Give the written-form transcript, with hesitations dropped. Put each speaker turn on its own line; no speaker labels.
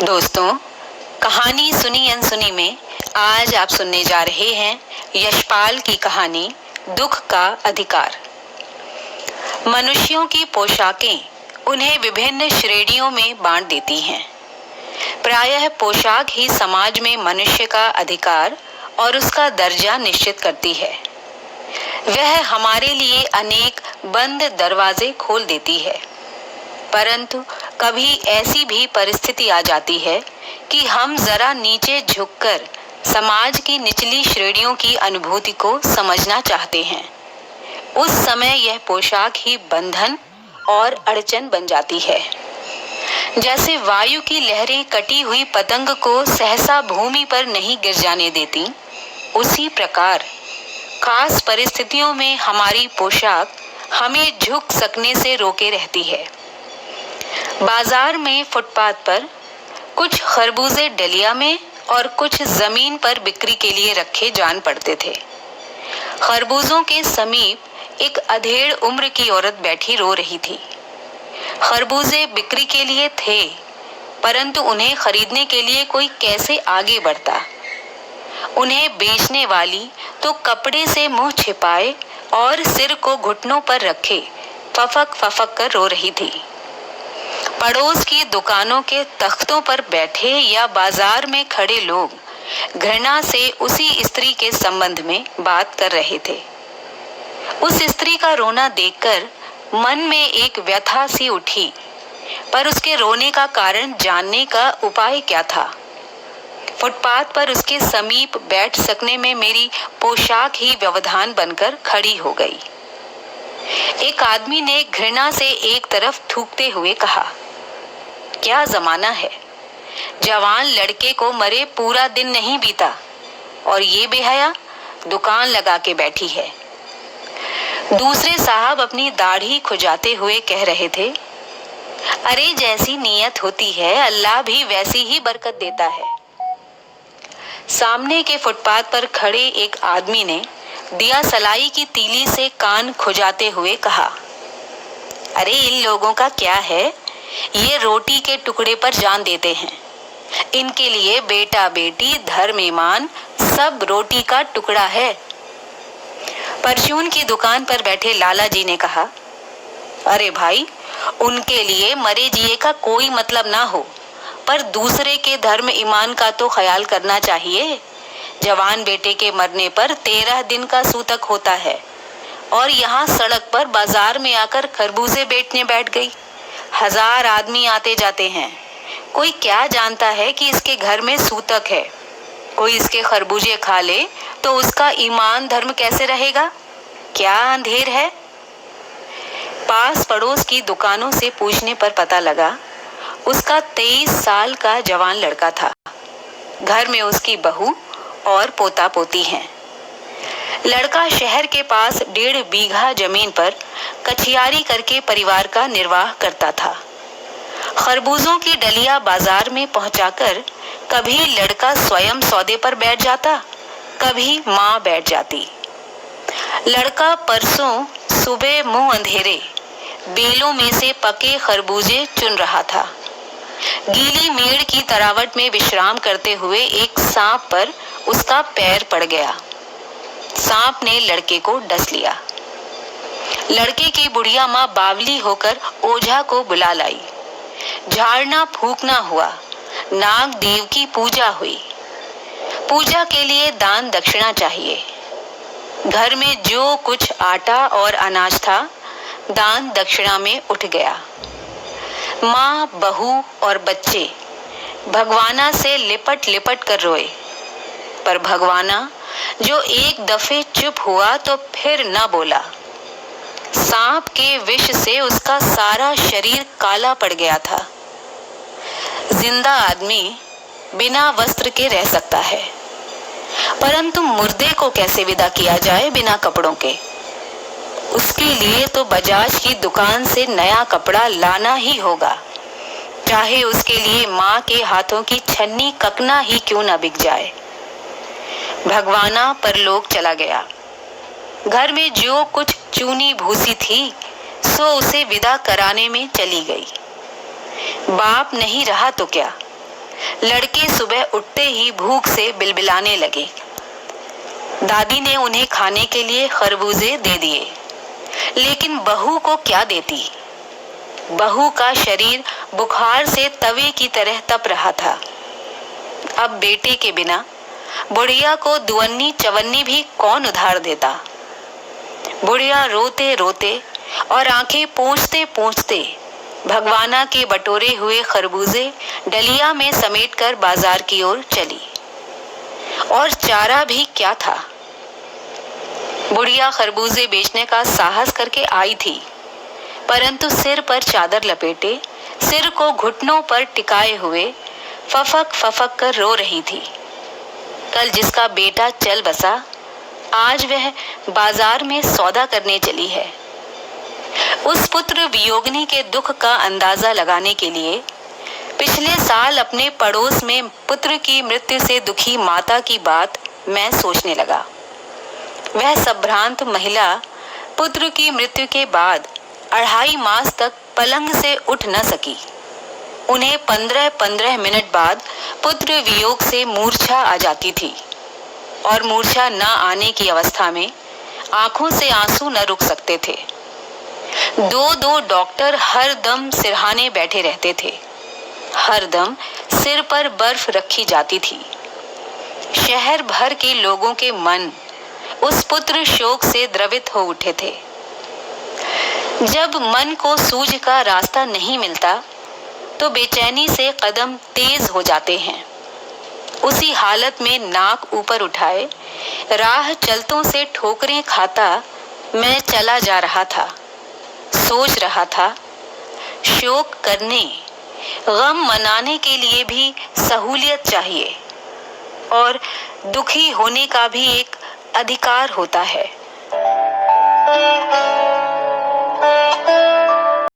दोस्तों, कहानी सुनी अनसुनी में आज आप सुनने जा रहे हैं यशपाल की कहानी दुख का अधिकार। मनुष्यों की पोशाकें उन्हें विभिन्न श्रेणियों में बांट देती हैं। प्रायः पोशाक ही समाज में मनुष्य का अधिकार और उसका दर्जा निश्चित करती है। वह हमारे लिए अनेक बंद दरवाजे खोल देती है, परंतु कभी ऐसी भी परिस्थिति आ जाती है कि हम जरा नीचे झुककर समाज की निचली श्रेणियों की अनुभूति को समझना चाहते हैं। उस समय यह पोशाक ही बंधन और अड़चन बन जाती है। जैसे वायु की लहरें कटी हुई पतंग को सहसा भूमि पर नहीं गिर जाने देती, उसी प्रकार खास परिस्थितियों में हमारी पोशाक हमें झुक सकने से रोके रहती है। बाजार में फुटपाथ पर कुछ खरबूजे डलिया में और कुछ जमीन पर बिक्री के लिए रखे जान पड़ते थे। खरबूजों के समीप एक अधेड़ उम्र की औरत बैठी रो रही थी। खरबूजे बिक्री के लिए थे, परंतु उन्हें खरीदने के लिए कोई कैसे आगे बढ़ता। उन्हें बेचने वाली तो कपड़े से मुंह छिपाए और सिर को घुटनों पर रखे फफक फफक कर रो रही थी। पड़ोस की दुकानों के तख्तों पर बैठे या बाजार में खड़े लोग घृणा से उसी स्त्री के संबंध में बात कर रहे थे। उस स्त्री का रोना देखकर मन में एक व्यथा सी उठी, पर उसके रोने का कारण जानने का उपाय क्या था। फुटपाथ पर उसके समीप बैठ सकने में मेरी पोशाक ही व्यवधान बनकर खड़ी हो गई। एक आदमी ने घृणा से एक तरफ थूकते हुए कहा, क्या जमाना है, जवान लड़के को मरे पूरा दिन नहीं बीता और ये बेहया दुकान लगा के बैठी है। दूसरे साहब अपनी दाढ़ी खुजाते हुए कह रहे थे, अरे जैसी नीयत होती है अल्लाह भी वैसी ही बरकत देता है। सामने के फुटपाथ पर खड़े एक आदमी ने दिया सलाई की तीली से कान खुजाते हुए कहा, अरे इन लोगों का क्या है, ये रोटी के टुकड़े पर जान देते हैं। इनके लिए बेटा बेटी धर्म ईमान सब रोटी का टुकड़ा है। परचून की दुकान पर बैठे लाला जी ने कहा, अरे भाई, उनके लिए मरे जिए का कोई मतलब ना हो, पर दूसरे के धर्म ईमान का तो ख्याल करना चाहिए। जवान बेटे के मरने पर 13 दिन का सूतक होता है और यहाँ सड़क पर बाजार में आकर खरबूजे बेचने बैठ गई। 1000 आदमी आते जाते हैं, कोई क्या जानता है कि इसके घर में सूतक है। कोई इसके खरबूजे खा ले तो उसका ईमान धर्म कैसे रहेगा, क्या अंधेर है। पास पड़ोस की दुकानों से पूछने पर पता लगा उसका 23 साल का जवान लड़का था। घर में उसकी बहू और पोता पोती हैं। लड़का शहर के पास 1.5 बीघा जमीन पर कछियारी करके परिवार का निर्वाह करता था। खरबूजों की डलिया बाजार में पहुंचाकर कभी लड़का स्वयं सौदे पर बैठ जाता, कभी माँ बैठ जाती। लड़का परसों सुबह मुंह अंधेरे बेलों में से पके खरबूजे चुन रहा था। गीली मेड़ की तरावट में विश्राम करते हुए एक सांप पर उसका पैर पड़ गया। सांप ने लड़के को डस लिया। लड़के की बुढ़िया माँ बावली होकर ओझा को बुला लाई। झाड़ना फूकना हुआ, नाग देव की पूजा हुई। पूजा के लिए दान दक्षिणा चाहिए। घर में जो कुछ आटा और अनाज था दान दक्षिणा में उठ गया। माँ, बहू और बच्चे भगवाना से लिपट लिपट कर रोए, पर भगवाना जो एक दफे चुप हुआ तो फिर न बोला। सांप के विष से उसका सारा शरीर काला पड़ गया था। जिंदा आदमी बिना वस्त्र के रह सकता है, परंतु मुर्दे को कैसे विदा किया जाए बिना कपड़ों के। उसके लिए तो बजाज की दुकान से नया कपड़ा लाना ही होगा, चाहे उसके लिए माँ के हाथों की छन्नी ककना ही क्यों न बिक जाए। भगवाना परलोक चला गया। घर में जो कुछ चूनी भूसी थी सो उसे विदा कराने में चली गई। बाप नहीं रहा तो क्या, लड़के सुबह उठते ही भूख से बिलबिलाने लगे। दादी ने उन्हें खाने के लिए खरबूजे दे दिए, लेकिन बहू को क्या देती? बहू का शरीर बुखार से तवे की तरह तप रहा था। अब बेटे के बिना बुढ़िया को दुअन्नी चवन्नी भी कौन उधार देता? बुढ़िया रोते रोते और आंखें पोंछते पोंछते भगवाना के बटोरे हुए खरबूजे डलिया में समेटकर बाजार की ओर चली। और चारा भी क्या था? बुढ़िया खरबूजे बेचने का साहस करके आई थी, परंतु सिर पर चादर लपेटे, सिर को घुटनों पर टिकाए हुए फफक फफक कर रो रही थी। कल जिसका बेटा चल बसा, आज वह बाजार में सौदा करने चली है। उस पुत्र वियोगिनी के दुख का अंदाजा लगाने के लिए पिछले साल अपने पड़ोस में पुत्र की मृत्यु से दुखी माता की बात मैं सोचने लगा। वह संभ्रांत महिला पुत्र की मृत्यु के बाद 2.5 मास तक पलंग से उठ न सकी। उन्हें 15-15 मिनट बाद पुत्र वियोग से मूर्छा आ जाती थी और मूर्छा न आने की अवस्था में आंखों से आंसू न रुक सकते थे। 2-2 डॉक्टर हर दम सिरहाने बैठे रहते थे। हर दम सिर पर बर्फ रखी जाती थी। शहर भर के लोगों के मन उस पुत्र शोक से द्रवित हो उठे थे। जब मन को सूझ का रास्ता नहीं मिलता तो बेचैनी से कदम तेज हो जाते हैं। उसी हालत में नाक ऊपर उठाए राह चलतों से ठोकरें खाता मैं चला जा रहा था। सोच रहा था, शोक करने, गम मनाने के लिए भी सहूलियत चाहिए और दुखी होने का भी एक अधिकार होता है।